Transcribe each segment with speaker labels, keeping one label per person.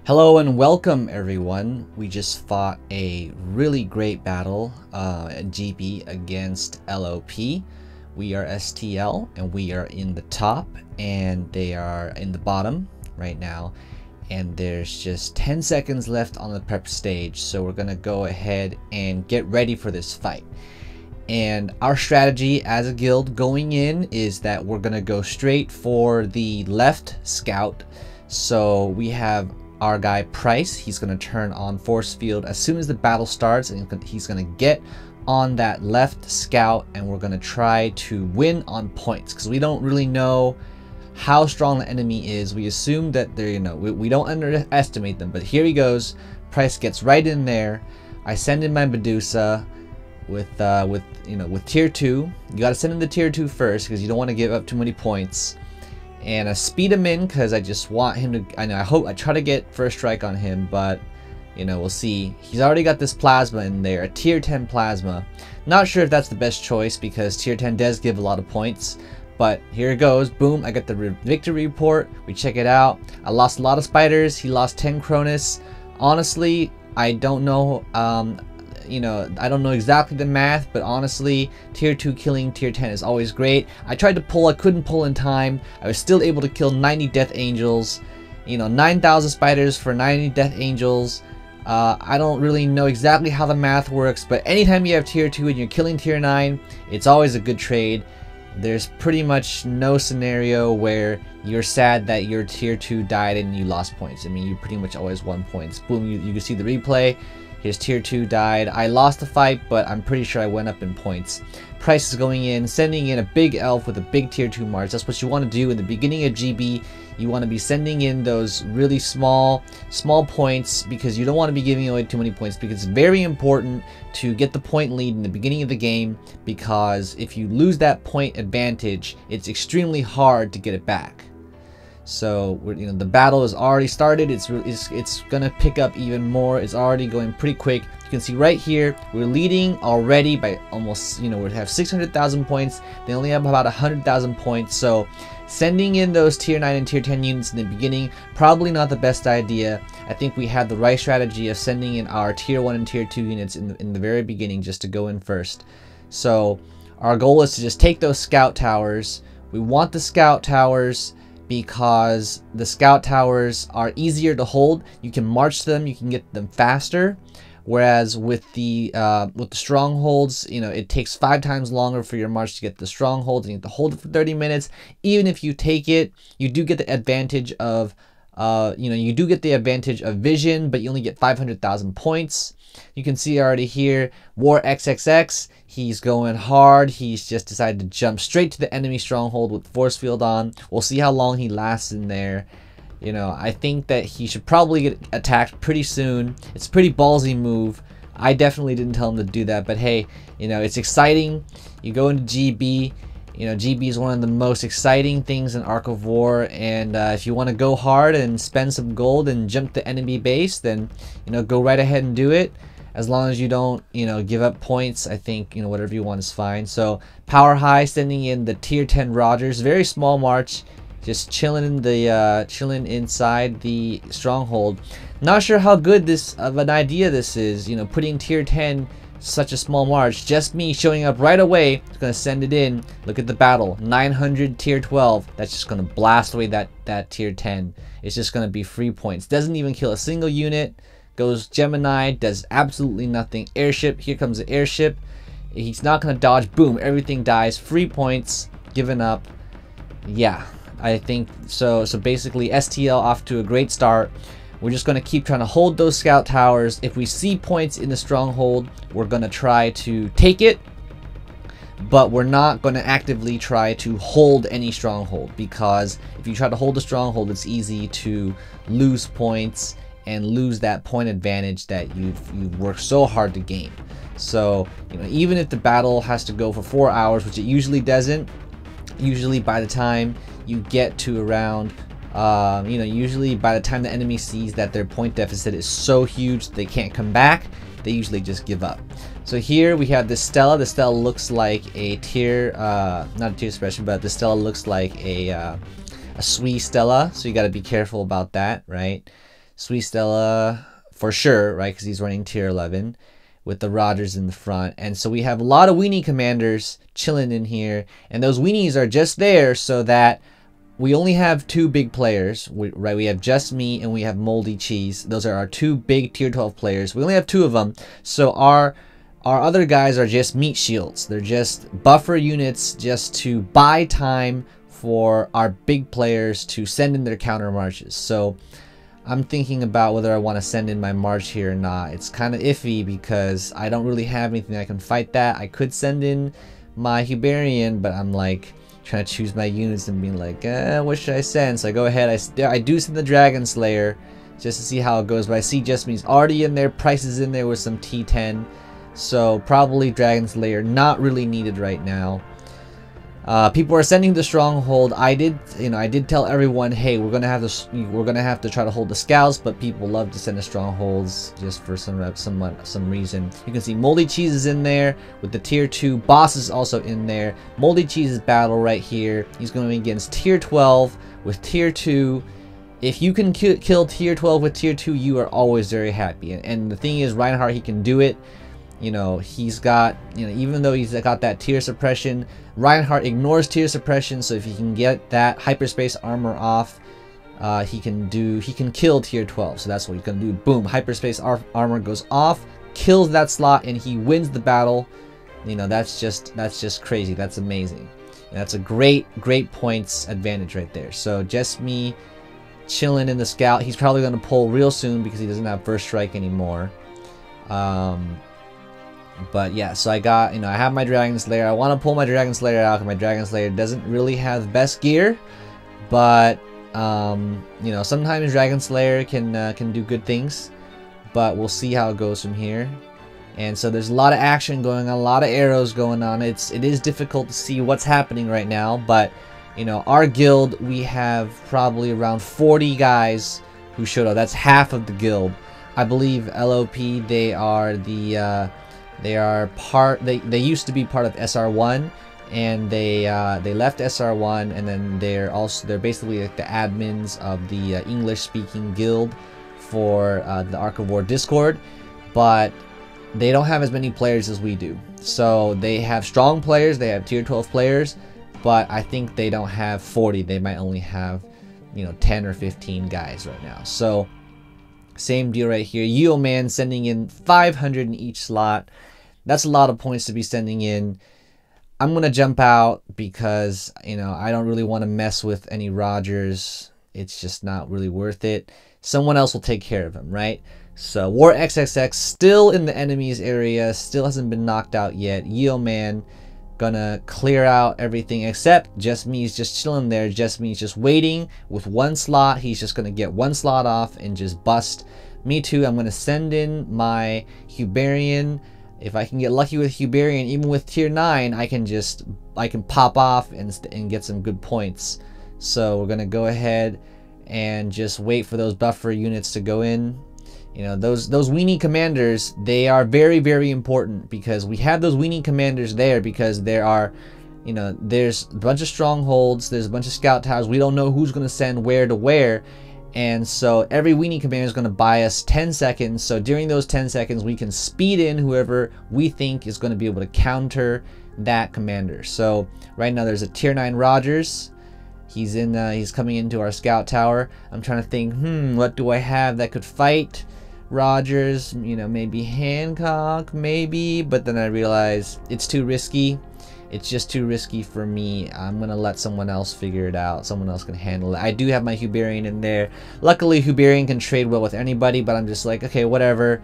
Speaker 1: Hello and welcome everyone. We just fought a really great battle at GB against LOP. We are STL and we are in the top and they are in the bottom right now. And there's just 10 seconds left on the prep stage. So we're gonna go ahead and get ready for this fight. And our strategy as a guild going in is that we're gonna go straight for the left scout. So we have our guy Price. He's going to turn on force field as soon as the battle starts, and he's going to get on that left scout, and we're going to try to win on points because we don't really know how strong the enemy is. We assume that they're, we don't underestimate them, but here he goes. Price gets right in there. I send in my Medusa with tier 2. You got to send in the tier 2 first because you don't want to give up too many points. And I speed him in because I just want him to, I try to get first strike on him, but we'll see. He's already got this plasma in there, a tier 10 plasma. Not sure if that's the best choice because tier 10 does give a lot of points, but here it goes. Boom, I got the victory report. We check it out. I lost a lot of spiders. He lost 10 Cronus. Honestly, I don't know, I don't know exactly the math, but honestly, tier 2 killing tier 10 is always great. I tried to pull, I couldn't pull in time. I was still able to kill 90 death angels. 9,000 spiders for 90 death angels. I don't really know exactly how the math works, but anytime you have tier 2 and you're killing tier 9, it's always a good trade. There's pretty much no scenario where you're sad that your tier 2 died and you lost points. I mean, you pretty much always won points. Boom, you can see the replay. His tier 2 died. I lost the fight, but I'm pretty sure I went up in points. Price is going in, sending in a big elf with a big tier 2 march. That's what you want to do in the beginning of GB. You want to be sending in those really small points because you don't want to be giving away too many points, because it's very important to get the point lead in the beginning of the game, because if you lose that point advantage, it's extremely hard to get it back. So the battle has already started. It's gonna pick up even more. It's already going pretty quick. You can see right here we're leading already by almost, we have 600,000 points. They only have about 100,000 points. So sending in those tier 9 and tier 10 units in the beginning, probably not the best idea. I think we had the right strategy of sending in our tier 1 and tier 2 units in the very beginning, just to go in first. So our goal is to just take those scout towers. We want the scout towers because the scout towers are easier to hold. You can march them, you can get them faster, whereas with the strongholds, it takes 5 times longer for your march to get the stronghold, and you have to hold it for 30 minutes. Even if you take it, you do get the advantage of vision, but you only get 500,000 points. You can see already here, War XXX, he's going hard. He's just decided to jump straight to the enemy stronghold with force field on. We'll see how long he lasts in there. I think that he should probably get attacked pretty soon. It's a pretty ballsy move. I definitely didn't tell him to do that, but hey, it's exciting. You go into GB. GB is one of the most exciting things in Ark of War, and if you want to go hard and spend some gold and jump the enemy base, then go right ahead and do it. As long as you don't give up points, I think whatever you want is fine. So power high, sending in the tier 10 Rogers, very small march, just chilling inside the stronghold. Not sure how good of an idea this is, putting tier 10 such a small march. Just me showing up right away is gonna send it in. Look at the battle, 900 tier 12. That's just gonna blast away that tier 10. It's just gonna be free points. Doesn't even kill a single unit. Goes Gemini, does absolutely nothing. Airship, here comes the airship. He's not gonna dodge. Boom, everything dies. Free points, given up. Yeah, I think so. So basically, STL off to a great start. We're just going to keep trying to hold those scout towers. If we see points in the stronghold, we're going to try to take it, but we're not going to actively try to hold any stronghold, because if you try to hold a stronghold, it's easy to lose points and lose that point advantage that you've worked so hard to gain. So even if the battle has to go for 4 hours, which it usually doesn't, usually by the time you get to around usually by the time the enemy sees that their point deficit is so huge they can't come back, they usually just give up. So here we have the Stella. The Stella looks like a tier, not a tier expression, but the Stella looks like a Sui Stella. So you got to be careful about that, right? Sweet Stella for sure, right? Because he's running tier 11 with the Rogers in the front. And so we have a lot of weenie commanders chilling in here. And those weenies are just there so that we only have 2 big players, right? We have Just Me and we have Moldy Cheese. Those are our 2 big tier 12 players. We only have 2 of them. So our other guys are just meat shields. They're just buffer units just to buy time for our big players to send in their counter marches. So I'm thinking about whether I want to send in my march here or not. It's kind of iffy because I don't really have anything that can fight that. I could send in my Uberian, but I'm like trying to choose my units and being like, what should I send? So I go ahead, I do send the Dragon Slayer just to see how it goes, but I see Just Me's already in there, Price is in there with some T10, so probably Dragon Slayer not really needed right now. People are sending the stronghold. I did tell everyone, hey, we're gonna have to try to hold the scouts, but people love to send the strongholds just for some reason. You can see Moldy Cheese is in there with the tier 2. Boss is also in there. Moldy Cheese's battle right here. He's going against tier 12 with tier 2. If you can kill tier 12 with tier 2, you are always very happy. And the thing is, Reinhardt, he can do it. You know, he's got, even though he's got that tier suppression, Reinhardt ignores tier suppression, so if he can get that hyperspace armor off, he can kill tier 12. So that's what he's gonna do. Boom, hyperspace armor goes off, kills that slot, and he wins the battle. That's just crazy. That's amazing. And that's a great points advantage right there. So Just Me chilling in the scout. He's probably gonna pull real soon because he doesn't have first strike anymore. But yeah, so I got, I have my Dragon Slayer. I want to pull my Dragon Slayer out because my Dragon Slayer doesn't really have the best gear. But, sometimes Dragon Slayer can do good things. But we'll see how it goes from here. And so there's a lot of action going on, a lot of arrows going on. It is difficult to see what's happening right now. But, our guild, we have probably around 40 guys who showed up. That's half of the guild. I believe LOP, they are the... They used to be part of SR1, and they left SR1, and then they're basically like the admins of the English-speaking guild for the Ark of War Discord, but they don't have as many players as we do. So they have strong players, they have tier 12 players, but I think they don't have 40. They might only have 10 or 15 guys right now. So same deal right here. Yeoman sending in 500 in each slot. That's a lot of points to be sending in. I'm going to jump out because, I don't really want to mess with any Rogers. It's just not really worth it. Someone else will take care of him, right? So War XXX still in the enemy's area. Still hasn't been knocked out yet. Yeoman gonna clear out everything except Just Me's just chilling there. Just Me's just waiting with 1 slot. He's just gonna get 1 slot off and just bust. Me too. I'm gonna send in my Uberian. If I can get lucky with Uberian, even with tier 9, I can pop off and get some good points. So we're gonna go ahead and just wait for those buffer units to go in. Those weenie commanders, they are very, very important because we have those weenie commanders there because there are, there's a bunch of strongholds, there's a bunch of scout towers. We don't know who's going to send where to where. And so every weenie commander is going to buy us 10 seconds. So during those 10 seconds, we can speed in whoever we think is going to be able to counter that commander. So right now there's a tier 9 Rogers. He's coming into our scout tower. I'm trying to think, what do I have that could fight Rogers? Maybe Hancock, maybe, but then I realize it's too risky. It's just too risky for me. I'm gonna let someone else figure it out. Someone else can handle it. I do have my Uberian in there. Luckily, Uberian can trade well with anybody, but I'm just like, okay, whatever.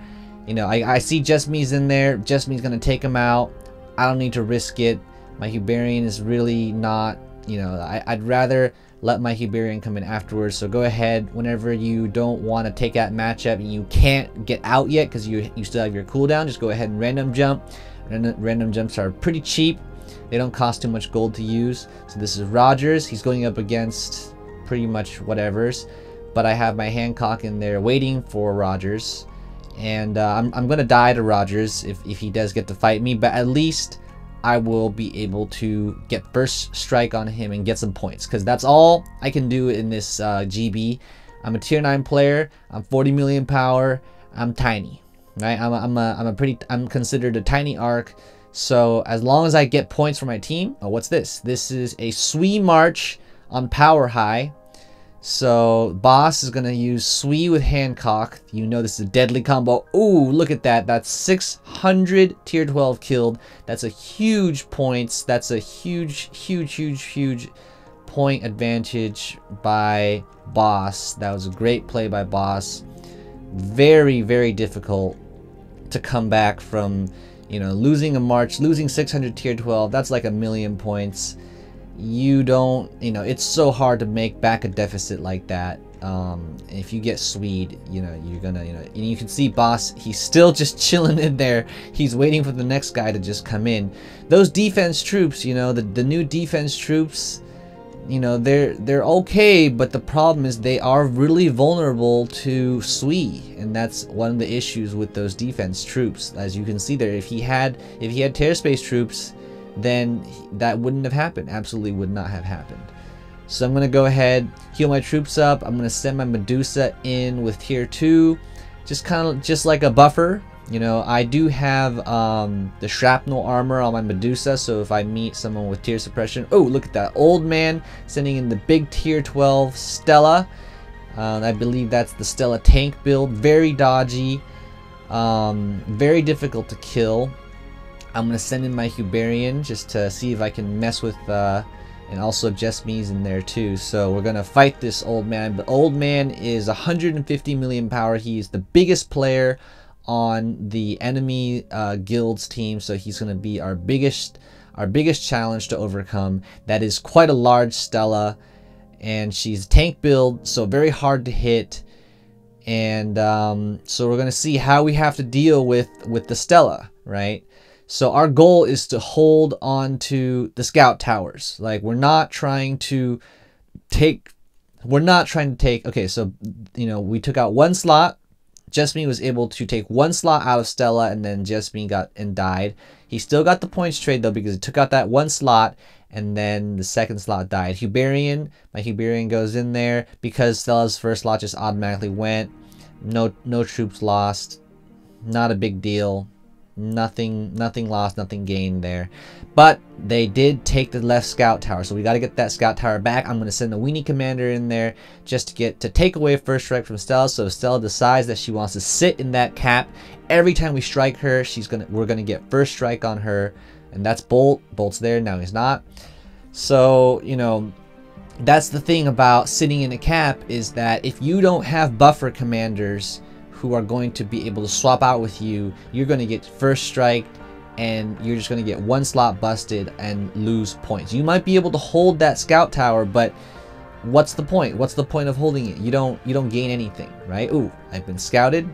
Speaker 1: I see Just Me's in there. Just Me's gonna take him out. I don't need to risk it. My Uberian is really not, I'd rather let my Uberian come in afterwards. So go ahead whenever you don't want to take that matchup and you can't get out yet because you still have your cooldown. Just go ahead and random jump. Random jumps are pretty cheap. They don't cost too much gold to use. So this is Rogers. He's going up against pretty much whatever's. But I have my Hancock in there waiting for Rogers. And I'm going to die to Rogers if he does get to fight me. But at least I will be able to get first strike on him and get some points. Because that's all I can do in this GB. I'm a tier 9 player. I'm 40 million power. I'm tiny, right? I'm considered a tiny Ark. So as long as I get points for my team, oh, what's this? This is a Sui March on power high. So boss is gonna use Sui with Hancock. You know this is a deadly combo. Ooh, look at that. That's 600 tier 12 killed. That's a huge points. That's a huge point advantage by boss. That was a great play by boss. Very difficult to come back from, you know, losing a March, losing 600 tier 12. That's like 1,000,000 points. You don't, you know, it's so hard to make back a deficit like that. If you get Swede, you know, you're gonna, you know, and you can see boss, he's still just chilling in there. He's waiting for the next guy to just come in. Those defense troops, you know, the new defense troops, you know, they're okay, but the problem is they are really vulnerable to Sui, and that's one of the issues with those defense troops. As you can see there, if he had Terra Space troops, then that wouldn't have happened. Absolutely would not have happened. So I'm gonna go ahead, heal my troops up. I'm gonna send my Medusa in with tier 2, just like a buffer. You know, I do have the shrapnel armor on my Medusa, so if I meet someone with tier suppression, oh, look at that old man sending in the big tier 12 Stella. I believe that's the Stella tank build. Very dodgy, very difficult to kill. I'm gonna send in my Uberian just to see if I can mess with, and also Jesme's in there too. So we're gonna fight this old man. The old man is 150 million power. He's the biggest player on the enemy guild's team, so he's going to be our biggest challenge to overcome. That is quite a large Stella, and she's tank build, so very hard to hit. And so we're going to see how we have to deal with the Stella, right? So our goal is to hold on to the scout towers. Like, we're not trying to take, okay, so, you know, we took out one slot. Jesme was able to take one slot out of Stella, and then Jesme got and died. He still got the points trade though, because he took out that one slot, and then the second slot died. Huberian, my Huberian goes in there because Stella's first slot just automatically went. No troops lost. Not a big deal. Nothing lost, nothing gained there. But they did take the left scout tower, so we got to get that scout tower back. I'm going to send the weenie commander in there just to take away first strike from Stella. So if Stella decides that she wants to sit in that cap, every time we strike her, we're gonna get first strike on her, and that's Bolt. Bolt's there now. He's not. So, you know, that's the thing about sitting in a cap, is that if you don't have buffer commanders who are going to be able to swap out with you, you're going to get first strike, and you're just going to get one slot busted and lose points. You might be able to hold that scout tower, but what's the point? What's the point of holding it? You don't gain anything, right? Ooh, I've been scouted.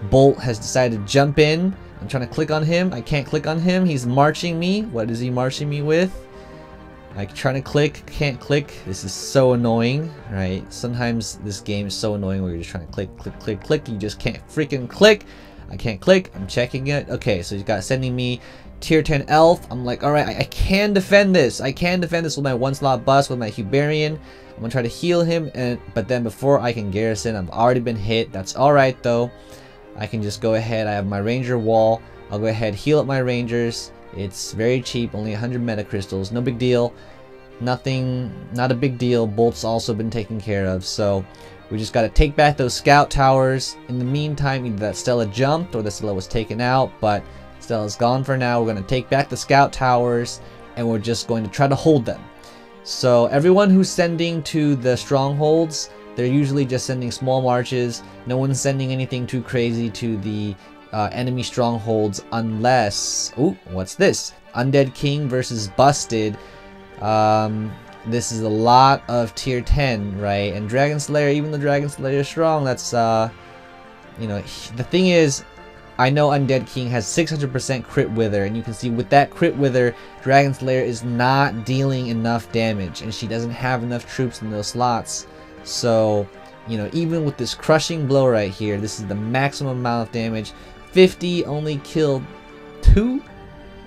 Speaker 1: Bolt has decided to jump in. I'm trying to click on him. I can't click on him. He's marching me. What is he marching me with? I'm trying to click, can't click. This is so annoying, right? Sometimes this game is so annoying where you're just trying to click. You just can't freaking click. I can't click. I'm checking it. Okay, so he's got sending me tier 10 elf. I'm like, all right, I can defend this. I can defend this with my one slot bust with my Huberian. I'm gonna try to heal him, but then before I can garrison, I've already been hit. That's all right though. I can just go ahead. I have my ranger wall. I'll go ahead, heal up my rangers. It's very cheap, only 100 meta crystals. No big deal. Nothing, not a big deal. Bolt's also been taken care of. So we just got to take back those scout towers. In the meantime, either that Stella jumped or the Stella was taken out, but Stella's gone for now. We're going to take back the scout towers, and we're just going to try to hold them. So everyone who's sending to the strongholds, they're usually just sending small marches. No one's sending anything too crazy to the enemy strongholds unless... Ooh, what's this? Undead King versus Busted. This is a lot of tier 10, right? And Dragon Slayer, even though Dragon Slayer is strong, that's, you know, the thing is, I know Undead King has 600% crit wither, and you can see with that crit wither, Dragon Slayer is not dealing enough damage, and she doesn't have enough troops in those slots. So, you know, even with this crushing blow right here, this is the maximum amount of damage. 50 only killed 2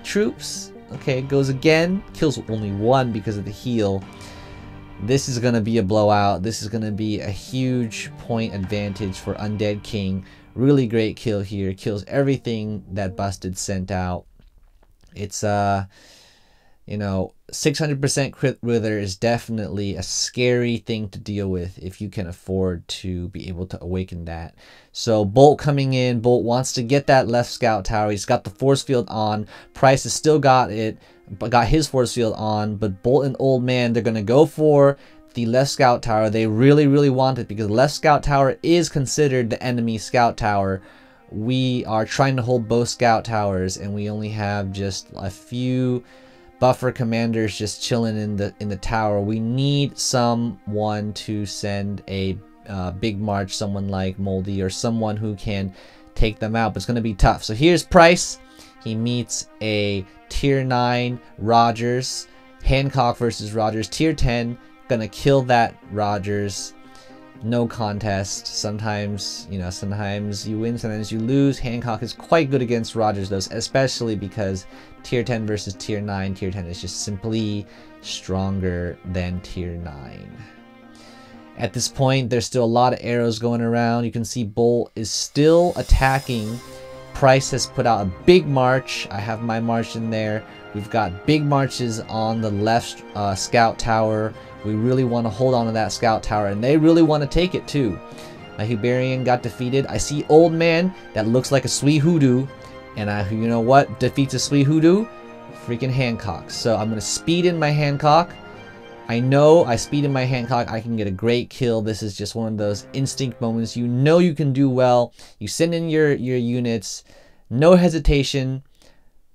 Speaker 1: troops. Okay, it goes again, kills only 1 because of the heal. This is going to be a blowout. This is going to be a huge point advantage for Undead King. Really great kill here. Kills everything that Busted sent out. It's, you know, 600% crit wither is definitely a scary thing to deal with if you can afford to be able to awaken that. So Bolt coming in. Bolt wants to get that left scout tower. He's got the force field on. Price has still got it, but got his force field on. But Bolt and Old Man, they're going to go for the left scout tower. They really want it because the left scout tower is considered the enemy scout tower. We are trying to hold both scout towers, and we only have just a few buffer commanders just chilling in the tower. We need someone to send a big march, someone like Moldy or someone who can take them out, but it's going to be tough. So here's Price. He meets a tier 9 Rogers. Hancock versus Rogers. Tier 10. Gonna kill that Rogers. No contest. Sometimes, you know, sometimes you win, sometimes you lose. Hancock is quite good against Rogers though, especially because tier 10 versus tier 9. Tier 10 is just simply stronger than tier 9. At this point, there's still a lot of arrows going around. You can see Bolt is still attacking. Price has put out a big march. I have my march in there. We've got big marches on the left scout tower. We really want to hold on to that scout tower, and they really want to take it too. My Uberian got defeated. I see Old Man that looks like a sweet hoodoo, and you know what defeats a sweet hoodoo? Freaking Hancock. So I'm going to speed in my Hancock. I know I speed in my Hancock, I can get a great kill. This is just one of those instinct moments. You know you can do well. You send in your units, no hesitation.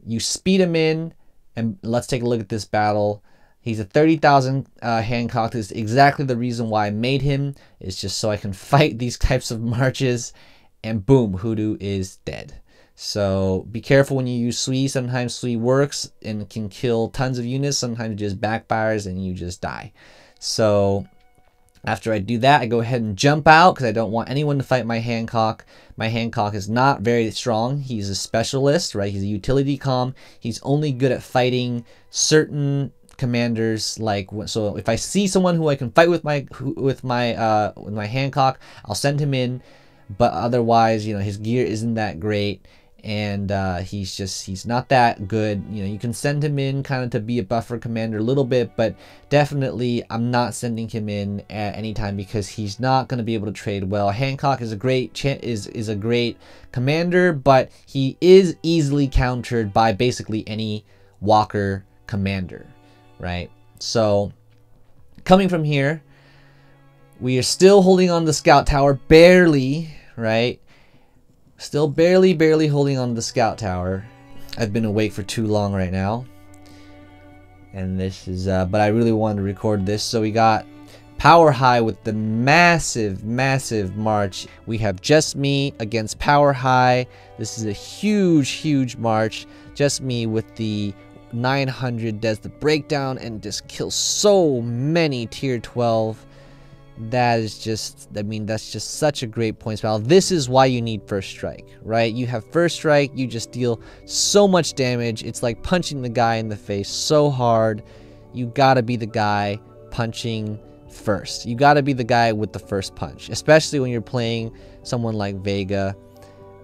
Speaker 1: You speed him in, and let's take a look at this battle. He's a 30,000 Hancock. This is exactly the reason why I made him. It's just so I can fight these types of marches. And boom, Hoodoo is dead. So be careful when you use Sui. Sometimes Sui works and can kill tons of units. Sometimes it just backfires and you just die. So after I do that, I go ahead and jump out because I don't want anyone to fight my Hancock. My Hancock is not very strong. He's a specialist, right? He's a utility comm. He's only good at fighting certain commanders. Like, so if I see someone who I can fight with my Hancock, I'll send him in. But otherwise, you know, his gear isn't that great, and he's not that good. You know, you can send him in kind of to be a buffer commander a little bit, but definitely I'm not sending him in at any time because he's not going to be able to trade well. Hancock is a great is a great commander, but he is easily countered by basically any Walker commander, right? So coming from here, we are still holding on the scout tower, barely, right? Still barely holding on to the scout tower. I've been awake for too long right now. And this is, but I really wanted to record this. So we got Power High with the massive march. We have Just Me against Power High. This is a huge march. Just Me with the 900 does the breakdown and just kills so many tier 12. That is just, I mean, that's just such a great points battle. This is why you need first strike, right? You have first strike, you just deal so much damage. It's like punching the guy in the face so hard. You gotta be the guy punching first. You gotta be the guy with the first punch, especially when you're playing someone like Vega.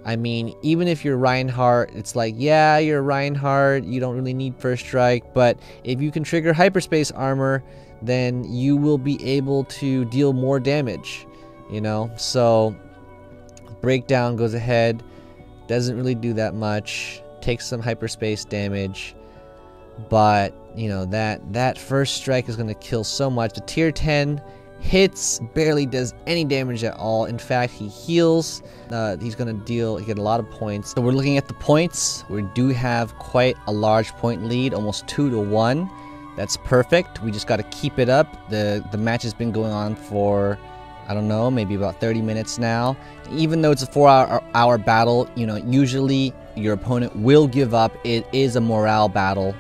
Speaker 1: I mean, even if you're Reinhardt, it's like, yeah, you're Reinhardt, you don't really need first strike, but if you can trigger hyperspace armor, then you will be able to deal more damage, you know? So breakdown goes ahead, doesn't really do that much, takes some hyperspace damage, but you know, that first strike is going to kill so much. The tier 10 hits, barely does any damage at all. In fact, he heals. He's going to get a lot of points. So we're looking at the points. We do have quite a large point lead, almost 2-1. That's perfect. We just got to keep it up. The match has been going on for, I don't know, maybe about 30 minutes now. Even though it's a 4-hour battle, you know, usually your opponent will give up. It is a morale battle.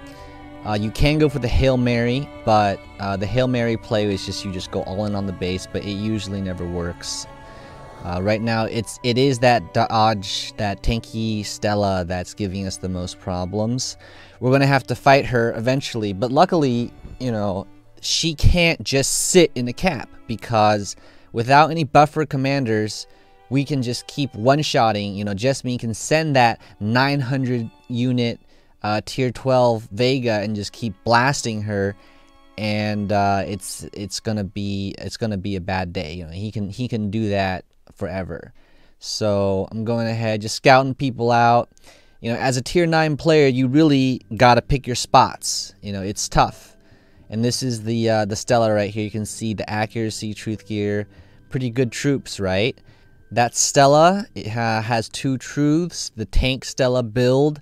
Speaker 1: You can go for the Hail Mary, but the Hail Mary play is just you just go all in on the base, but it usually never works. Right now, it is that dodge, that tanky Stella that's giving us the most problems. We're going to have to fight her eventually, but luckily, you know, she can't just sit in the cap, because without any buffer commanders, we can just keep one-shotting. You know, Jessamine can send that 900 unit tier 12 Vega and just keep blasting her, and it's gonna be a bad day. You know, he can do that forever. So I'm going ahead, just scouting people out. You know, as a tier 9 player, you really gotta pick your spots. You know, it's tough. And this is the Stella right here. You can see the accuracy, truth gear, pretty good troops, right? That Stella, it has 2 truths. The tank Stella build,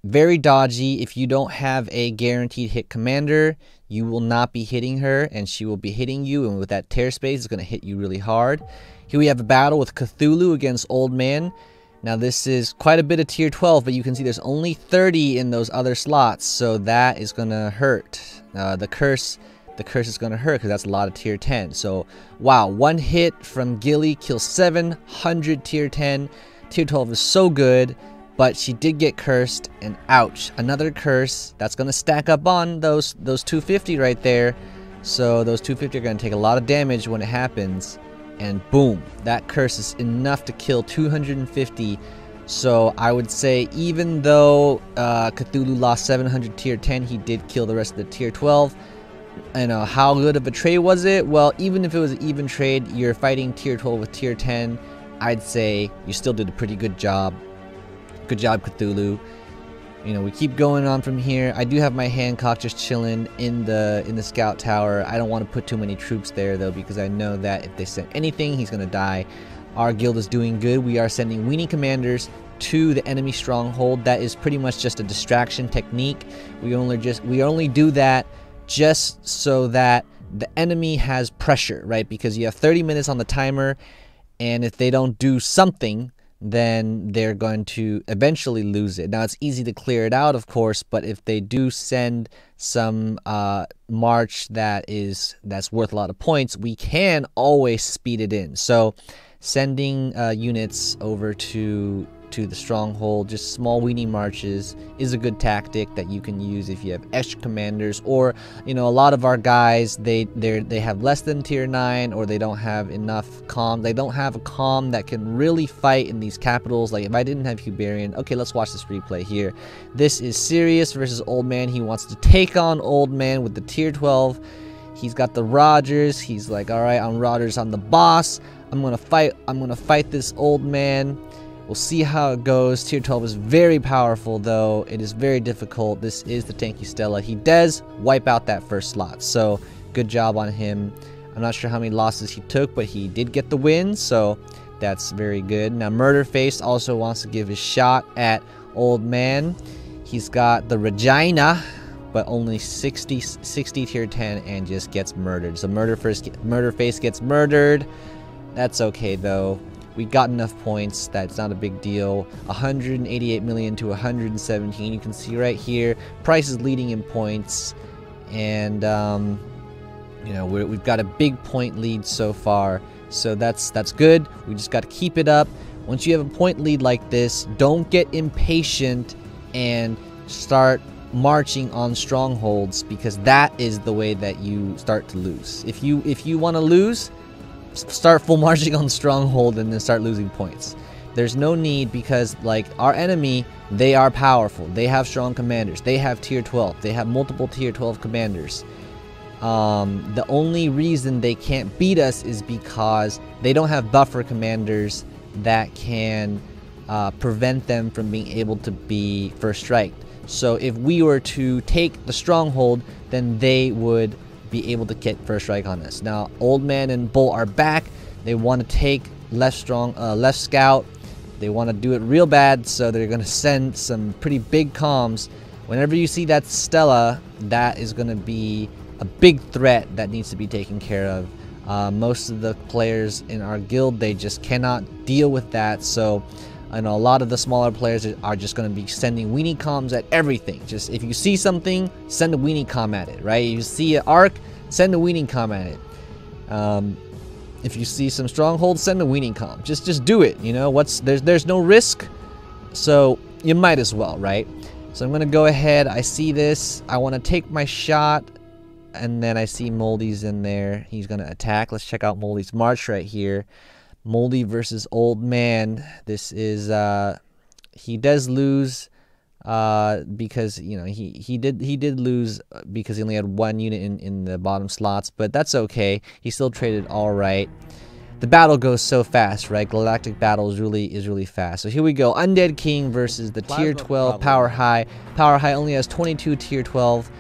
Speaker 1: very dodgy. If you don't have a guaranteed hit commander, you will not be hitting her, and she will be hitting you. And with that tear space, it's going to hit you really hard. Here we have a battle with Cthulhu against Old Man. Now this is quite a bit of tier 12, but you can see there's only 30 in those other slots, so that is going to hurt. The curse is going to hurt because that's a lot of tier 10. So wow, 1 hit from Gilly kills 700 tier 10. Tier 12 is so good, but she did get cursed, and ouch, another curse. That's going to stack up on those 250 right there. So those 250 are going to take a lot of damage when it happens. And boom, that curse is enough to kill 250. So I would say, even though Cthulhu lost 700 tier 10, he did kill the rest of the tier 12. And how good of a trade was it? Well, even if it was an even trade, you're fighting tier 12 with tier 10. I'd say you still did a pretty good job. Good job, Cthulhu. You know, we keep going on from here. I do have my Hancock just chilling in the scout tower. I don't want to put too many troops there though, because I know that if they send anything, he's gonna die. Our guild is doing good. We are sending weenie commanders to the enemy stronghold. That is pretty much just a distraction technique. We only do that just so that the enemy has pressure, right? Because you have 30 minutes on the timer, and if they don't do something, then they're going to eventually lose it. Now, it's easy to clear it out, of course, but if they do send some march that's worth a lot of points, we can always speed it in. So sending units over to the stronghold, just small weenie marches, is a good tactic that you can use if you have extra commanders, or you know, a lot of our guys, they have less than tier 9, or they don't have enough comm. They don't have a comm that can really fight in these capitals. Like if I didn't have Uberian, okay, let's watch this replay here. This is Sirius versus Old Man. He wants to take on Old Man with the tier 12. He's got the Rogers. He's like, all right, I'm Rogers, I'm the boss. I'm gonna fight this Old Man. We'll see how it goes. Tier 12 is very powerful, though. It is very difficult. This is the tanky Stella. He does wipe out that first slot, so good job on him. I'm not sure how many losses he took, but he did get the win, so that's very good. Now, Murderface also wants to give his shot at Old Man. He's got the Regina, but only 60 tier 10, and just gets murdered. So Murderface gets murdered. That's okay, though. We got enough points that it's not a big deal. 188 million to 117. You can see right here, Price is leading in points, and you know, we've got a big point lead so far. So that's good. We just got to keep it up. Once you have a point lead like this, don't get impatient and start marching on strongholds, because that is the way that you start to lose. If you want to lose, start full marching on stronghold and then start losing points. There's no need, because like our enemy, they are powerful. They have strong commanders. They have tier 12. They have multiple tier 12 commanders. The only reason they can't beat us is because they don't have buffer commanders that can prevent them from being able to be first striked. So if we were to take the stronghold, then they would be able to get first strike on us. Now, Old Man and Bull are back. They want to take left scout. They want to do it real bad, so they're going to send some pretty big comms. Whenever you see that Stella, that is going to be a big threat that needs to be taken care of. Most of the players in our guild, they just cannot deal with that. So I know a lot of the smaller players are just going to be sending weenie comms at everything. Just if you see something, send a weenie comm at it, right? If you see an Ark, send a weenie comm at it. If you see some strongholds, send a weenie comm. Just do it. You know, there's no risk, so you might as well, right? So I'm going to go ahead. I see this. I want to take my shot. and then I see Moldy's in there. He's gonna attack. Let's check out Moldy's march right here. Moldy versus Old Man. This is he does lose because you know he did lose because he only had one unit in the bottom slots, but that's okay. He still traded all right. The battle goes so fast, right? Galactic Battle is really fast. So here we go. Undead King versus the Tier 12 Power High. Power High only has 22 Tier 12,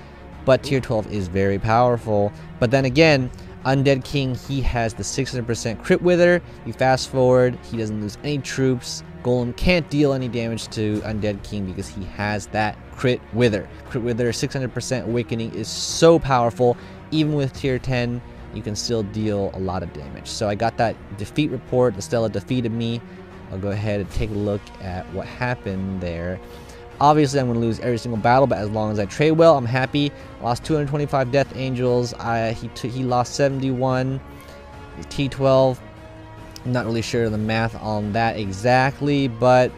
Speaker 1: but Tier 12 is very powerful. But then again, Undead King, he has the 600% crit wither. You fast forward, he doesn't lose any troops. Golem can't deal any damage to Undead King because he has that crit wither. Crit wither, 600% awakening is so powerful. Even with Tier 10, you can still deal a lot of damage. So I got that defeat report. The Stella defeated me. I'll go ahead and take a look at what happened there. Obviously, I'm going to lose every single battle, but as long as I trade well, I'm happy. Lost 225 Death Angels. He lost 71 T12. I'm not really sure of the math on that exactly, but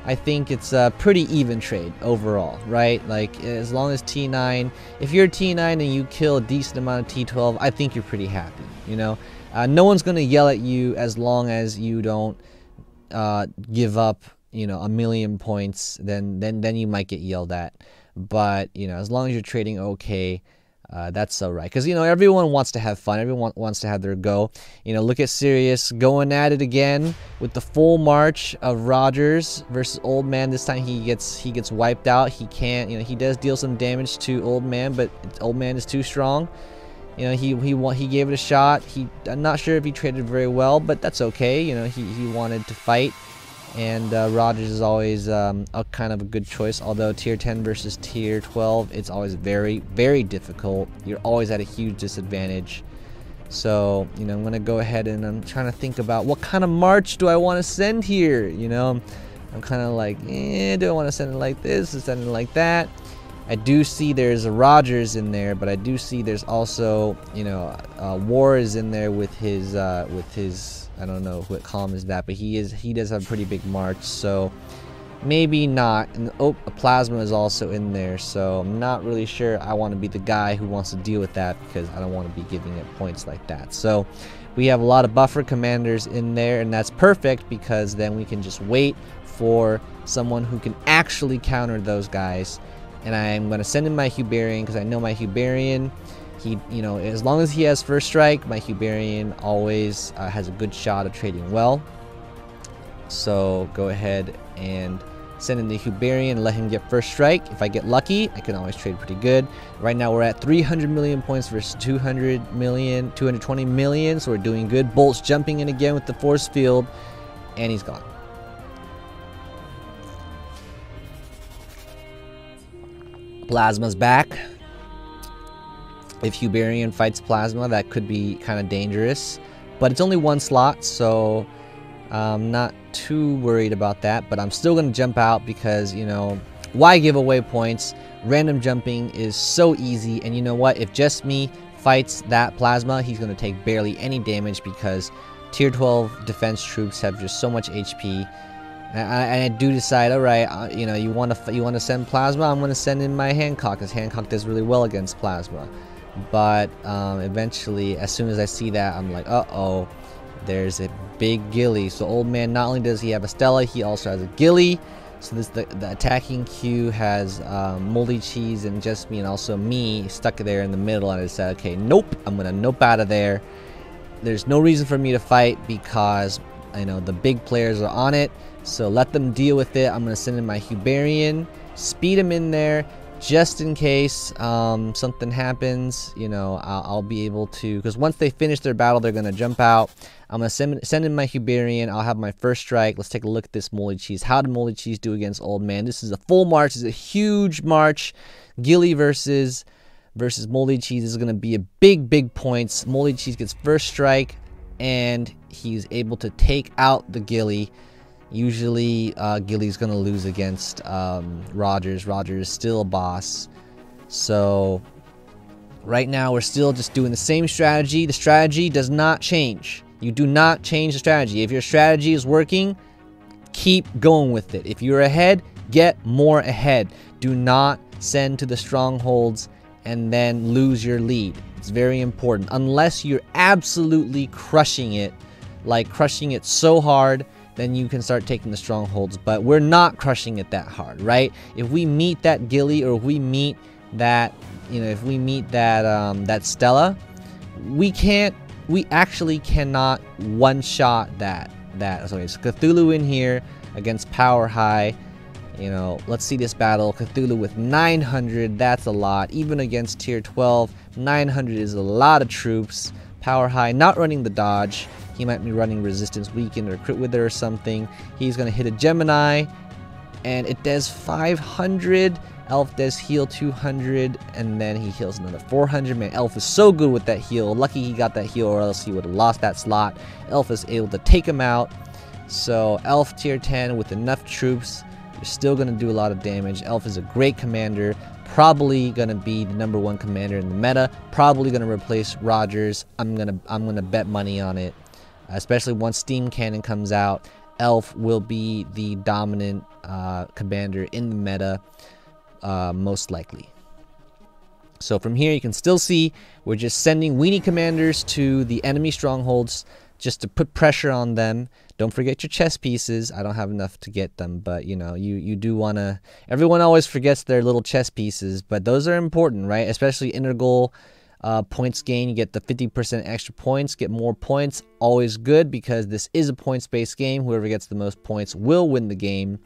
Speaker 1: I think it's a pretty even trade overall, right? Like, as long as T9, if you're T9 and you kill a decent amount of T12, I think you're pretty happy, you know? No one's going to yell at you as long as you don't give up, you know, 1,000,000 points, then you might get yelled at. But, you know, as long as you're trading okay, that's all right. Because, you know, everyone wants to have fun. Everyone wants to have their go. You know, look at Sirius going at it again with the full march of Rogers versus Old Man. This time he gets wiped out. He can't, you know, he does deal some damage to Old Man, but Old Man is too strong. You know, he gave it a shot. I'm not sure if he traded very well, but that's okay. You know, he wanted to fight. And Rogers is always a kind of a good choice, although Tier 10 versus Tier 12, it's always very difficult. You're always at a huge disadvantage. So, you know, I'm going to go ahead and I'm trying to think about what kind of march do I want to send here, you know. I'm kind of like, do I want to send it like this or send it like that? I do see there's a Rogers in there, but I do see there's also, you know, War is in there with his I don't know what column is that, but he does have a pretty big march, so maybe not. And a Plasma is also in there, so I'm not really sure I want to be the guy who wants to deal with that because I don't want to be giving it points like that. So we have a lot of buffer commanders in there, and that's perfect because then we can just wait for someone who can actually counter those guys. And I'm going to send in my Uberian because I know my Uberian, you know, as long as he has first strike, my Uberian always has a good shot of trading well. So go ahead and send in the Uberian and let him get first strike. If I get lucky, I can always trade pretty good. Right now we're at 300 million points versus 200 million, 220 million, so we're doing good. Bolt's jumping in again with the force field, and he's gone. Plasma's back. If Uberian fights Plasma, that could be kind of dangerous. But it's only one slot, so I'm not too worried about that. But I'm still going to jump out because, you know, why give away points? Random jumping is so easy. And you know what? If just me fights that Plasma, he's going to take barely any damage because Tier 12 defense troops have just so much HP. And I do decide, all right, you know, you want to send Plasma, I'm going to send in my Hancock because Hancock does really well against Plasma. But eventually, as soon as I see that, I'm like, uh-oh, there's a big Gilly. So Old Man, not only does he have a Stella, he also has a Gilly. So this the attacking queue has Moldy Cheese and just me, and also me stuck there in the middle. And I said, okay, nope, I'm going to nope out of there. There's no reason for me to fight because, I know, the big players are on it. So let them deal with it. I'm going to send in my Uberian, speed him in there, just in case something happens. You know, I'll be able to, because once they finish their battle, they're going to jump out. I'm going to send in my Uberian. I'll have my first strike. Let's take a look at this Moldy Cheese. How did Moldy Cheese do against Old Man? This is a full march. This is a huge march. Gilly versus Moldy Cheese is going to be a big points. Moldy Cheese gets first strike, and he's able to take out the Gilly. Usually, Gilly's going to lose against Rogers. Rogers is still a boss. So, right now, we're still just doing the same strategy. The strategy does not change. You do not change the strategy. If your strategy is working, keep going with it. If you're ahead, get more ahead. Do not send to the strongholds and then lose your lead. It's very important. Unless you're absolutely crushing it, like crushing it so hard, then you can start taking the strongholds. But we're not crushing it that hard, right? If we meet that Gilly, or if we meet that, you know, if we meet that that Stella, we actually cannot one-shot that. So it's Cthulhu in here against Power High. You know, let's see this battle. Cthulhu with 900, that's a lot. Even against tier 12, 900 is a lot of troops. Power High not running the dodge. He might be running Resistance Weakened or Crit Wither or something. He's going to hit a Gemini, and it does 500. Elf does heal 200, and then he heals another 400. Man, Elf is so good with that heal. Lucky he got that heal, or else he would have lost that slot. Elf is able to take him out. So Elf tier 10 with enough troops, you're still going to do a lot of damage. Elf is a great commander. Probably going to be the #1 commander in the meta. Probably going to replace Rogers. I'm gonna bet money on it. Especially once Steam Cannon comes out, Elf will be the dominant commander in the meta, most likely. So from here you can still see we're just sending weenie commanders to the enemy strongholds just to put pressure on them. Don't forget your chess pieces. I don't have enough to get them, but you know, you do want to. Everyone always forgets their little chess pieces, but those are important, right? Especially inner goal points gain. You get the 50% extra points, get more points. Always good, because this is a points-based game. Whoever gets the most points will win the game.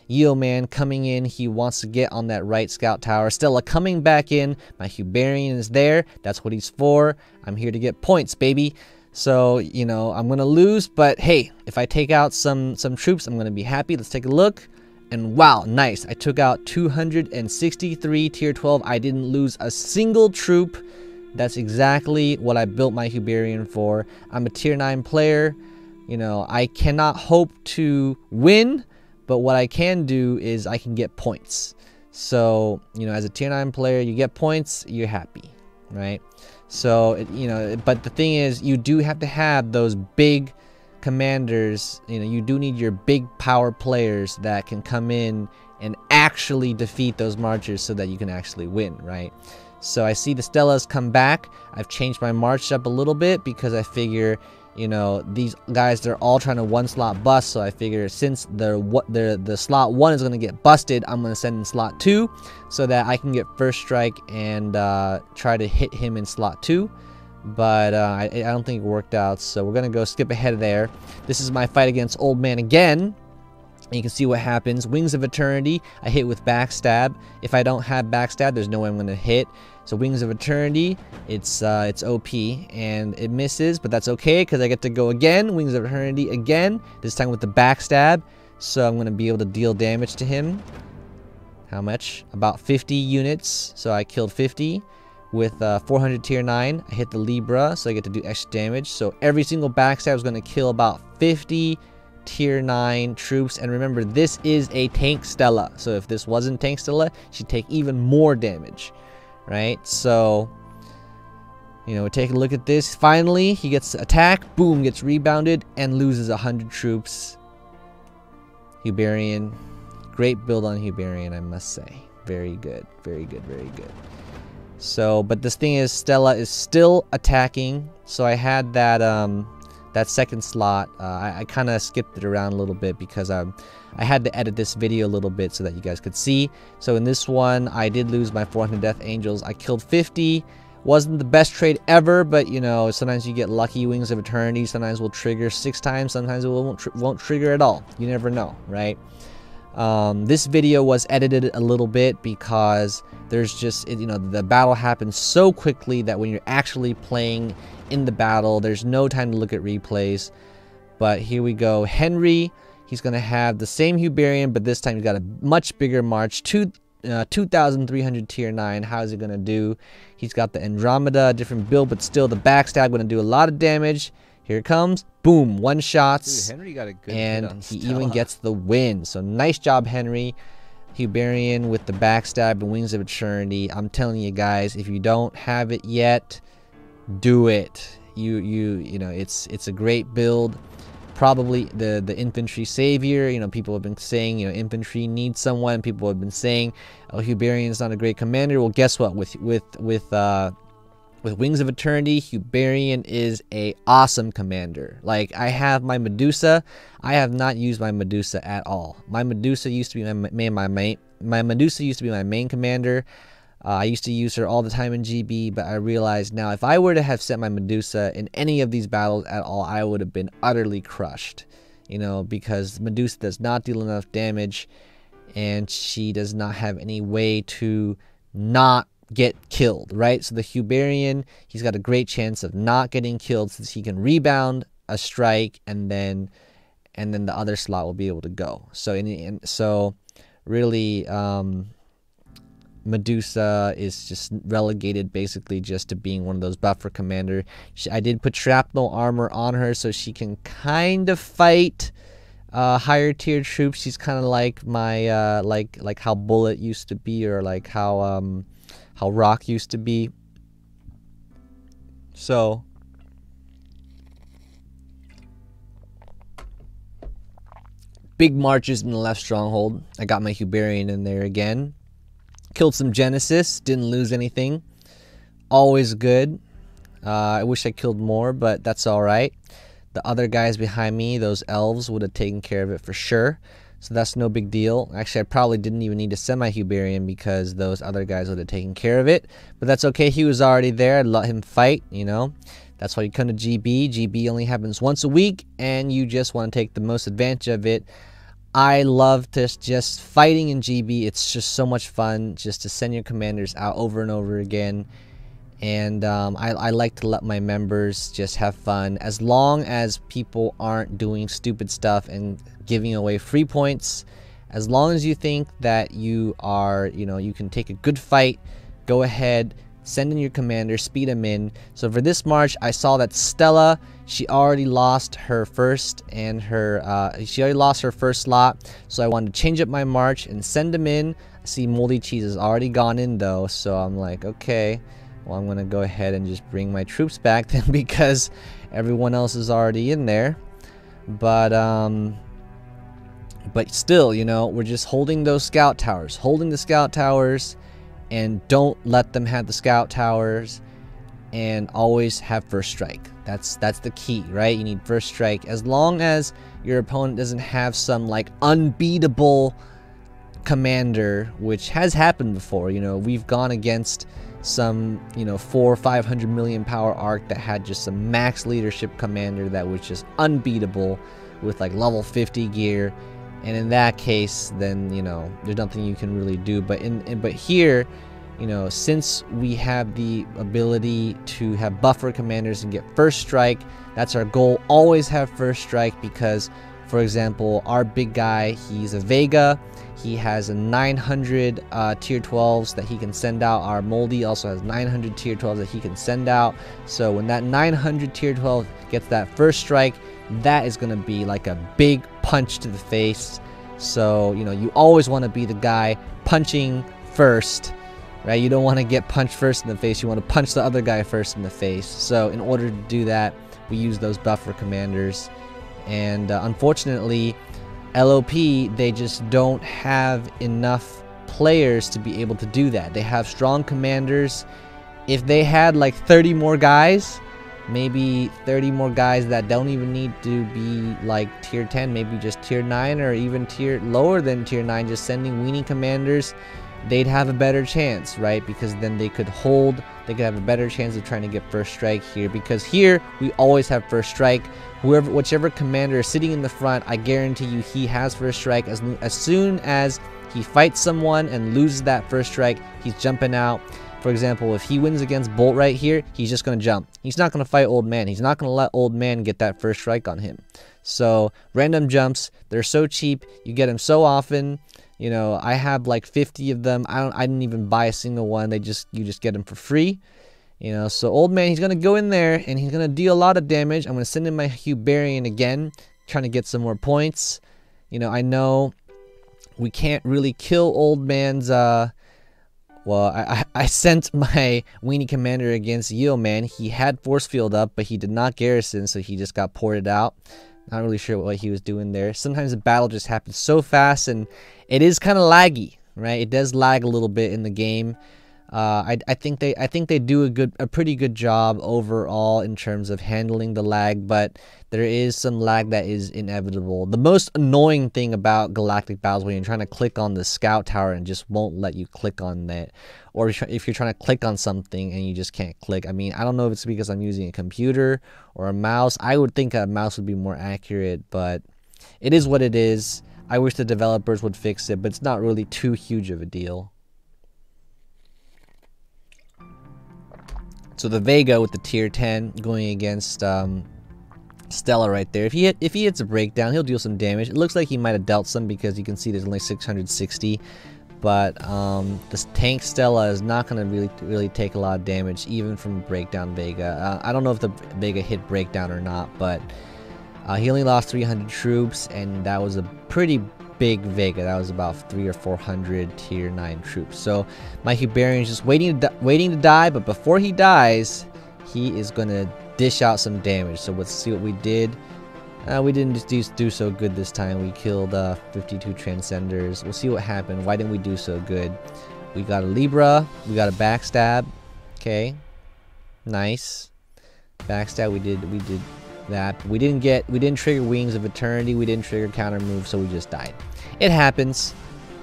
Speaker 1: Yeoman coming in, he wants to get on that right scout tower. Stella coming back in. My Uberian is there. That's what he's for. I'm here to get points, baby. So, you know, I'm going to lose, but hey, if I take out some troops, I'm going to be happy. Let's take a look. And wow, nice. I took out 263 tier 12. I didn't lose a single troop. That's exactly what I built my Uberian for. I'm a tier 9 player. You know, I cannot hope to win, but what I can do is I can get points. So, you know, as a tier 9 player, you get points, you're happy, right? So, you know, but the thing is, you do have to have those big commanders. You know, you do need your big power players that can come in and actually defeat those marchers so that you can actually win, right? So I see the Stellas come back. I've changed my march up a little bit because I figure, you know, these guys, they're all trying to one slot bust. So I figure since the slot 1 is going to get busted, I'm going to send in slot 2 so that I can get first strike and try to hit him in slot 2. But I don't think it worked out, so we're going to go skip ahead of there. This is my fight against Old Man again. And you can see what happens. Wings of Eternity, I hit with Backstab. If I don't have Backstab, there's no way I'm going to hit. So Wings of Eternity, it's OP, and it misses, but that's okay because I get to go again. Wings of Eternity again, this time with the Backstab. So I'm going to be able to deal damage to him. How much? About 50 units. So I killed 50 with 400 tier 9. I hit the Libra, so I get to do extra damage. So every single Backstab is going to kill about 50 tier 9 troops. And remember, this is a tank Stella. So if this wasn't tank Stella, she'd take even more damage. Right, so, you know, take a look at this. Finally, he gets attacked, boom, gets rebounded, and loses 100 troops. Uberian, great build on Uberian, I must say. Very good, very good, very good. So, but this thing is, Stella is still attacking. So I had that that second slot. I kind of skipped it around a little bit because I had to edit this video a little bit so that you guys could see. So in this one, I did lose my 400 Death Angels. I killed 50. Wasn't the best trade ever, but you know, sometimes you get lucky. Wings of Eternity sometimes will trigger 6 times, sometimes it won't trigger at all. You never know, right? This video was edited a little bit because there's just, you know, the battle happens so quickly that when you're actually playing in the battle, there's no time to look at replays. But here we go. Henry, he's going to have the same Uberian, but this time he's got a much bigger march. 2,300 tier 9. How is he going to do? He's got the Andromeda, different build, but still the Backstab going to do a lot of damage. Here it comes. Boom. One shots.
Speaker 2: Dude, Henry got a good
Speaker 1: and
Speaker 2: hit on
Speaker 1: he
Speaker 2: Stella.
Speaker 1: even gets the win. So nice job, Henry. Uberian with the Backstab and Wings of Eternity. I'm telling you guys, if you don't have it yet, do it. You know, it's a great build. probably the infantry savior. You know, people have been saying, you know, infantry needs someone. People have been saying, oh, Uberian is not a great commander. Well, guess what? With Wings of Eternity, Uberian is a awesome commander. Like, I have my Medusa. I have not used my Medusa at all. My Medusa used to be my Medusa used to be my main commander. I used to use her all the time in GB, but I realized now if I were to have sent my Medusa in any of these battles at all, I would have been utterly crushed. You know, because Medusa does not deal enough damage, and she does not have any way to not get killed, right? So the Uberian, he's got a great chance of not getting killed, since he can rebound a strike, and then the other slot will be able to go. So so really, Medusa is just relegated basically just to being one of those buffer commander. I did put shrapnel armor on her so she can kind of fight higher tier troops. She's kind of like my like how Bullet used to be, or like how Rock used to be. So big marches in the left stronghold. I got my Uberian in there again. Killed some Genesis, didn't lose anything. Always good. I wish I killed more, but that's alright. The other guys behind me, those elves, would have taken care of it for sure. So that's no big deal. Actually, I probably didn't even need to send my Uberian, because those other guys would have taken care of it. But that's okay, he was already there. I'd let him fight, you know. That's why you come to GB. GB only happens once a week, and you just want to take the most advantage of it. I love just fighting in GB. It's just so much fun just to send your commanders out over and over again. And I like to let my members just have fun, as long as people aren't doing stupid stuff and giving away free points. As long as you think that you are, you know, you can take a good fight, go ahead, send in your commander, speed them in. So for this march, I saw that Stella, she already lost her first and her she already lost her first slot, so I wanted to change up my march and send them in. I see Moldy Cheese has already gone in though, so I'm like, okay, well, I'm gonna go ahead and just bring my troops back then, because everyone else is already in there. But still, you know, we're just holding those scout towers, holding the scout towers, and don't let them have the scout towers, and always have first strike. That's the key, right? You need first strike. As long as your opponent doesn't have some like unbeatable commander, which has happened before. You know, we've gone against some, you know, 400 or 500 million power arc that had just some max leadership commander that was just unbeatable with like level 50 gear. And in that case, then, you know, there's nothing you can really do. But here, you know, since we have the ability to have buffer commanders and get first strike, that's our goal. Always have first strike, because, for example, our big guy, he's a Vega. He has a 900 tier 12s that he can send out. Our Moldy also has 900 tier 12s that he can send out. So when that 900 tier 12 gets that first strike, that is going to be like a big punch to the face. So, you know, you always want to be the guy punching first, right? You don't want to get punched first in the face. You want to punch the other guy first in the face. So in order to do that, we use those buffer commanders. And unfortunately, LOP, they just don't have enough players to be able to do that. They have strong commanders. If they had like 30 more guys, maybe 30 more guys that don't even need to be like tier 10, maybe just tier 9 or even tier lower than tier 9, just sending weenie commanders, they'd have a better chance, right? Because then they could hold, they could have a better chance of trying to get first strike here, because here we always have first strike. Whichever commander is sitting in the front, I guarantee you he has first strike. As soon as he fights someone and loses that first strike, he's jumping out. For example, if he wins against Bolt right here, he's just going to jump. He's not going to fight Old Man. He's not going to let Old Man get that first strike on him. So random jumps, they're so cheap. You get them so often. You know, I have like 50 of them. I didn't even buy a single one. You just get them for free. You know, so Old Man, he's going to go in there and he's going to deal a lot of damage. I'm going to send in my Uberian again, trying to get some more points. You know, I know we can't really kill Old Man's, well, I sent my weenie commander against Yo Man. He had force field up, but he did not garrison, so he just got ported out. Not really sure what he was doing there. Sometimes the battle just happens so fast, and it is kind of laggy, right? It does lag a little bit in the game. I think they do a pretty good job overall in terms of handling the lag, but there is some lag that is inevitable. The most annoying thing about Galactic Battles when you're trying to click on the scout tower and just won't let you click on that, or if you're trying to click on something and you just can't click. I mean, I don't know if it's because I'm using a computer or a mouse. I would think a mouse would be more accurate, but it is what it is. I wish the developers would fix it, but it's not really too huge of a deal. So the Vega with the tier 10 going against Stella right there. If he hits a breakdown, he'll deal some damage. It looks like he might have dealt some because you can see there's only 660. But this tank Stella is not going to really take a lot of damage, even from breakdown Vega. I don't know if the Vega hit breakdown or not, but he only lost 300 troops, and that was a pretty big Vega. That was about 300 or 400 tier 9 troops. So my Uberian is just waiting to die, but before he dies, he is gonna dish out some damage. So let's see what we did. We didn't do so good this time. We killed 52 Transcenders. We'll see what happened. Why didn't we do so good? We got a Libra. We got a backstab. Okay, nice backstab. We did that. We didn't trigger Wings of Eternity. We didn't trigger counter move, so we just died. It happens,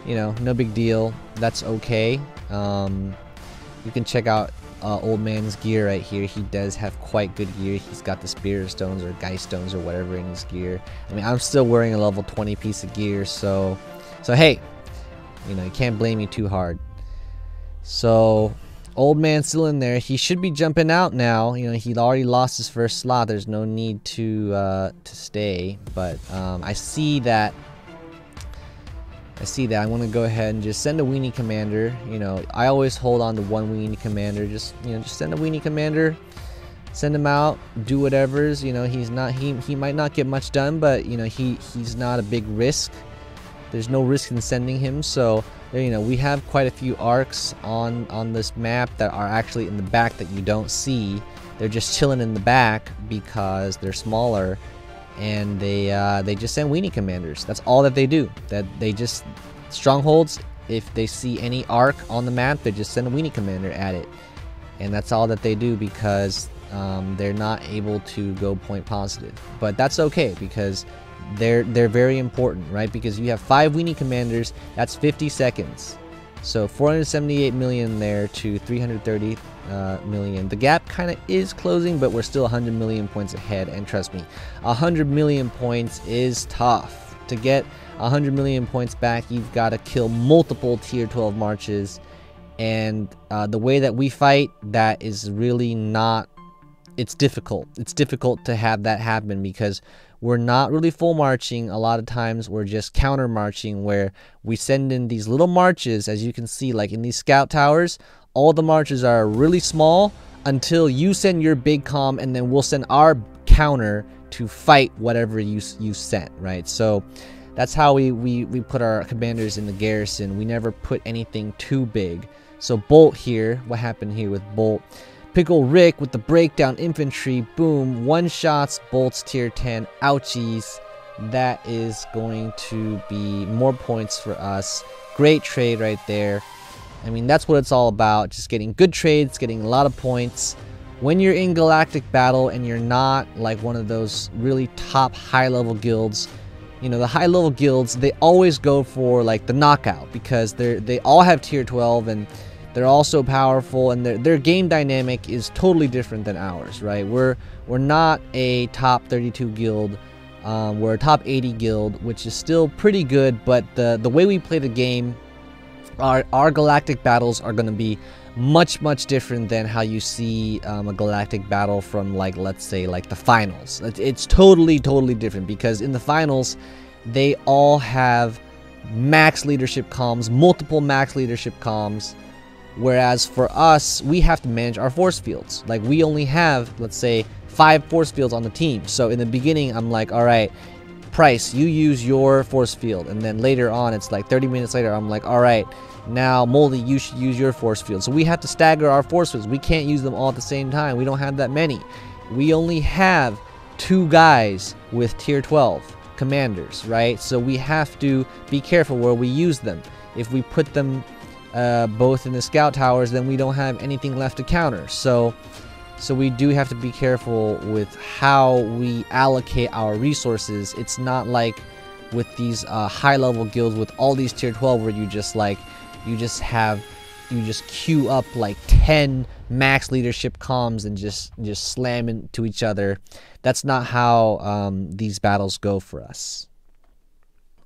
Speaker 1: you know, no big deal. That's okay. You can check out Old Man's gear right here. He does have quite good gear. He's got the Spirit Stones or Geist Stones or whatever in his gear. I mean, I'm still wearing a level 20 piece of gear, so hey, you know, you can't blame me too hard. So Old Man's still in there. He should be jumping out now. You know, he already lost his first slot. There's no need to stay. But I see that. I want to go ahead and just send a Weenie Commander. You know, I always hold on to one Weenie Commander. Just send a Weenie Commander. Send him out. Do whatever's. You know, he might not get much done, but you know, he's not a big risk. There's no risk in sending him, so you know, we have quite a few arcs on this map that are actually in the back that you don't see. They're just chilling in the back because they're smaller, and they just send Weenie Commanders. That's all that they do. That they just strongholds. If they see any arc on the map, they just send a Weenie Commander at it, and that's all that they do because they're not able to go point positive. But that's okay because they're very important, right? Because you have 5 Weenie Commanders, that's 50 seconds. So 478 million there to 330 million. The gap kind of is closing, but we're still 100 million points ahead. And trust me, 100 million points is tough. To get 100 million points back, you've got to kill multiple tier 12 marches. And the way that we fight, that is really not... It's difficult. It's difficult to have that happen because we're not really full marching. A lot of times we're just counter marching, where we send in these little marches. As you can see, like in these scout towers, all the marches are really small until you send your big comm, and then we'll send our counter to fight whatever you sent, right? So that's how we put our commanders in the garrison. We never put anything too big. So Bolt here, what happened here with Bolt? Pickle Rick with the breakdown infantry, boom, one shots, Bolts tier 10, ouchies. That is going to be more points for us. Great trade right there. I mean, that's what it's all about, just getting good trades, getting a lot of points. When you're in Galactic Battle and you're not like one of those really top high-level guilds, you know, the high-level guilds, they always go for like the knockout because they all have tier 12 and they're all so powerful, and their game dynamic is totally different than ours, right? We're not a top 32 guild. We're a top 80 guild, which is still pretty good, but the way we play the game, our Galactic Battles are going to be much different than how you see a Galactic Battle from, like, let's say, like the finals. It's totally different because in the finals, they all have max leadership comms, multiple max leadership comms. Whereas for us, we have to manage our force fields. Like, we only have, let's say, 5 force fields on the team. So in the beginning, I'm like, all right, Price, you use your force field. And then later on, it's like 30 minutes later, I'm like, all right, now Moldy, you should use your force field. So we have to stagger our force fields. We can't use them all at the same time. We don't have that many. We only have 2 guys with tier 12 commanders, right? So we have to be careful where we use them. If we put them both in the scout towers, then we don't have anything left to counter. So we do have to be careful with how we allocate our resources. It's not like with these high level guilds with all these tier 12 where you just queue up like 10 max leadership comms and just slam into each other. That's not how these battles go for us.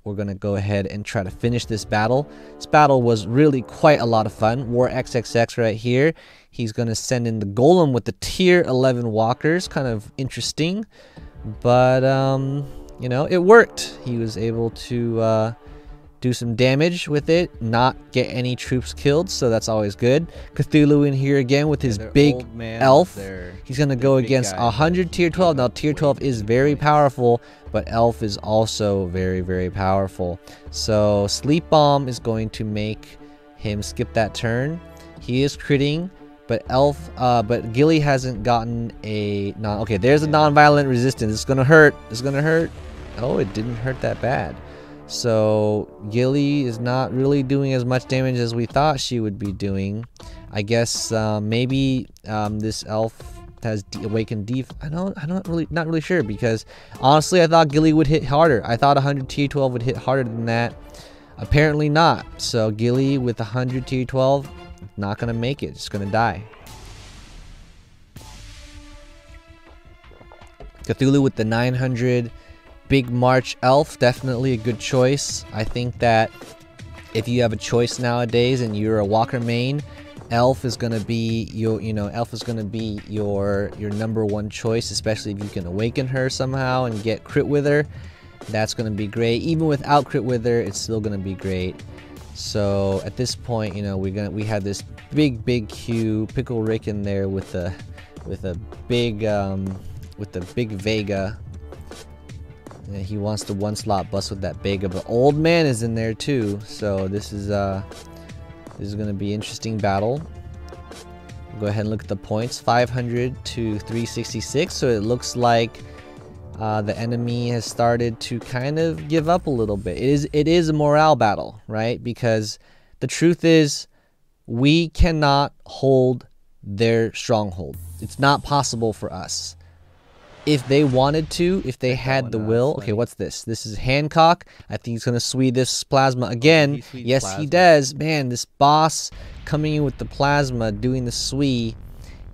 Speaker 1: We're gonna go ahead and try to finish this battle. This battle was really quite a lot of fun. War XXX right here. He's gonna send in the golem with the tier 11 walkers. Kind of interesting, but you know, it worked. He was able to do some damage with it, not get any troops killed, so that's always good. Cthulhu in here again with his big elf. He's gonna go against 100 tier 12. Now tier 12 is very powerful, but elf is also very, very powerful. So sleep bomb is going to make him skip that turn. He is critting, but but Gilly hasn't gotten a okay, there's a non-violent resistance. It's gonna hurt. It's gonna hurt. Oh, it didn't hurt that bad. So Gilly is not really doing as much damage as we thought she would be doing. I guess maybe this elf has awakened def. Not really sure, because honestly I thought Gilly would hit harder. I thought 100 tier 12 would hit harder than that. Apparently not. So Gilly with 100 tier 12, not gonna make it. Just gonna die. Cthulhu with the 900 Big March elf, definitely a good choice. I think that if you have a choice nowadays and you're a walker main, elf is gonna be your elf is gonna be your number one choice, especially if you can awaken her somehow and get crit with her. That's gonna be great. Even without crit with her, it's still gonna be great. So at this point, you know, we have this big queue. Pickle Rick in there with a big Vega. Yeah, he wants the 1 slot bust with that Vega, but Old Man is in there too. So this is going to be an interesting battle. We'll go ahead and look at the points: 500 to 366. So it looks like the enemy has started to kind of give up a little bit. It is a morale battle, right? Because the truth is, we cannot hold their stronghold. It's not possible for us. If they wanted to, if they had the will. Okay, what's this? This is Hancock. I think he's going to swee this plasma again. Yes, he does. Man, this boss coming in with the plasma, doing the swee.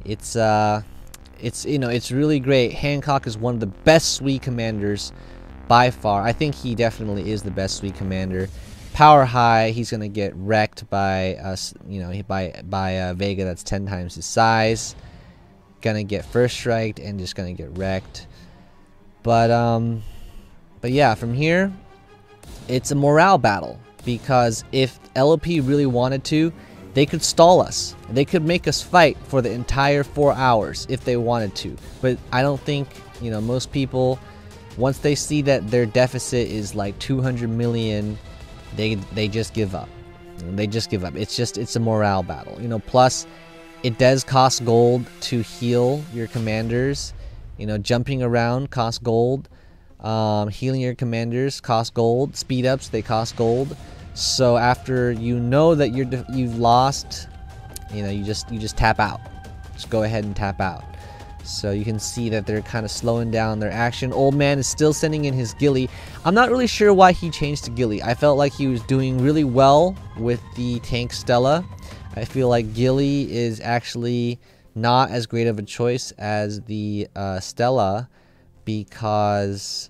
Speaker 1: It's really great. Hancock is one of the best swee commanders by far. I think he definitely is the best swee commander. Power high, he's going to get wrecked by us, by Vega that's 10 times his size. Gonna get first striked and just gonna get wrecked. But yeah, from here it's a morale battle, because if LOP really wanted to, they could stall us. They could make us fight for the entire 4 hours if they wanted to. But I don't think, most people, once they see that their deficit is like 200 million, they just give up. They just give up. It's a morale battle. Plus it does cost gold to heal your commanders. Jumping around costs gold. Healing your commanders costs gold. Speed ups, they cost gold. So after you know that you've lost, you just tap out. Just go ahead and tap out. So you can see that they're kind of slowing down their action. Old Man is still sending in his Gilly. I'm not really sure why he changed to Gilly. I felt like he was doing really well with the tank Stella. I feel like Gilly is actually not as great of a choice as the Stella, because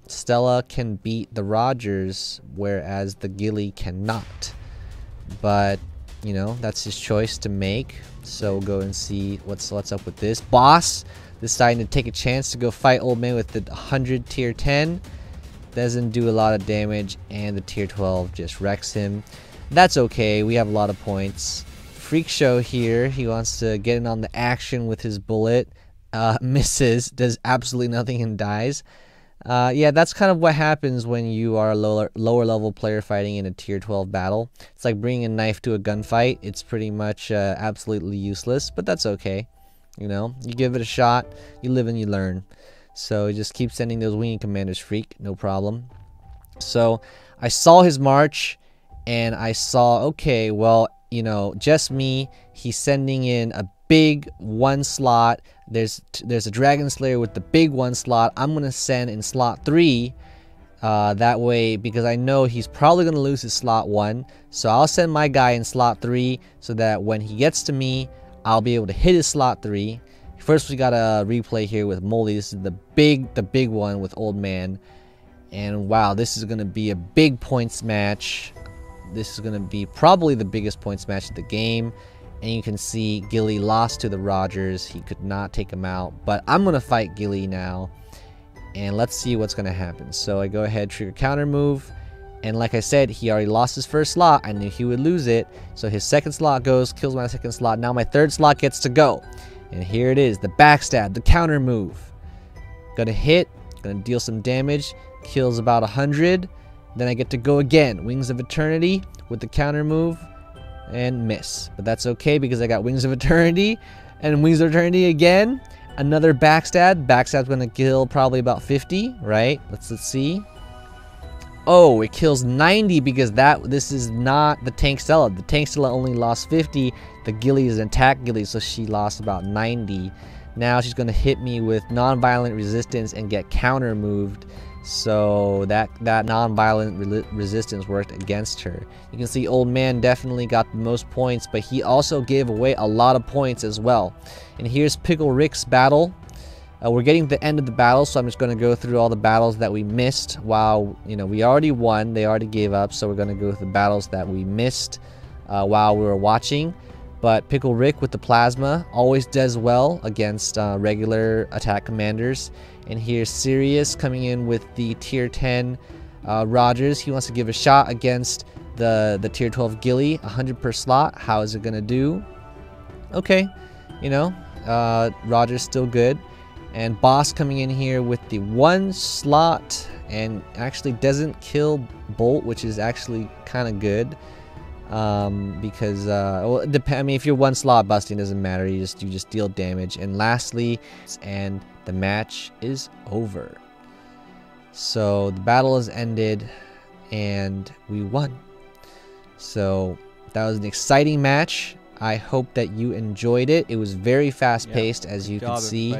Speaker 1: Stella can beat the Rogers, whereas the Gilly cannot. But, that's his choice to make. So we'll go and see what's up with this. Boss deciding to take a chance to go fight Old Man with the 100 tier 10. Doesn't do a lot of damage, and the tier 12 just wrecks him. That's okay, we have a lot of points. Freak Show here, he wants to get in on the action with his bullet. Misses, does absolutely nothing and dies. Yeah, that's kind of what happens when you are a lower level player fighting in a tier 12 battle. It's like bringing a knife to a gunfight. It's pretty much absolutely useless, but that's okay. You give it a shot, you live and you learn. So just keep sending those winging commanders, freak, no problem. So I saw his march, and I saw, okay, well, you know, just me. He's sending in a big 1 slot. There's a Dragon Slayer with the big 1 slot. I'm gonna send in slot 3. That way, because I know he's probably gonna lose his slot 1. So I'll send my guy in slot 3 so that when he gets to me, I'll be able to hit his slot 3. First, we got a replay here with Molly. This is the big one with Old Man. And wow, this is gonna be a big points match. This is gonna be probably the biggest points match of the game. And you can see Gilly lost to the Rogers. He could not take him out. But I'm gonna fight Gilly now. And let's see what's gonna happen. So I go ahead, trigger counter move. And like I said, he already lost his first slot. I knew he would lose it. So his second slot goes, kills my second slot. Now my third slot gets to go. And here it is, the backstab, the counter move. Gonna hit, gonna deal some damage, kills about 100. Then I get to go again, Wings of Eternity with the counter move, and miss. But that's okay because I got Wings of Eternity, and Wings of Eternity again. Another backstab. Backstab's gonna kill probably about 50, right? Let's see. Oh, it kills 90 because this is not the Tank Stella. The Tank Stella only lost 50. The Gilly is an attack Gilly, so she lost about 90. Now she's gonna hit me with non-violent resistance and get counter moved. So that non-violent resistance worked against her. You can see Old Man definitely got the most points, but he also gave away a lot of points as well. And here's Pickle Rick's battle. We're getting to the end of the battle, so I'm just going to go through all the battles that we missed while, you know, we already won. They already gave up, so we're going to go through the battles that we missed while we were watching. But Pickle Rick with the plasma always does well against regular attack commanders. And here's Sirius coming in with the tier 10 Rogers. He wants to give a shot against the tier 12 Gilly, 100 per slot. How is it going to do? Okay, you know, Rogers still good. And Boss coming in here with the 1 slot and actually doesn't kill Bolt, which is actually kind of good. Because well, I mean, if you're 1 slot busting, doesn't matter. You just deal damage. And lastly, and the match is over. So the battle has ended, and we won. So that was an exciting match. I hope that you enjoyed it. It was very fast paced, as you can see.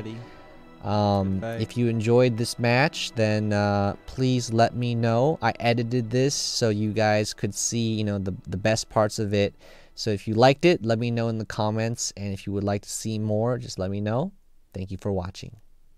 Speaker 1: If you enjoyed this match, then please let me know. I edited this so you guys could see, you know, the best parts of it. So if you liked it, let me know in the comments, and if you would like to see more, just let me know. Thank you for watching.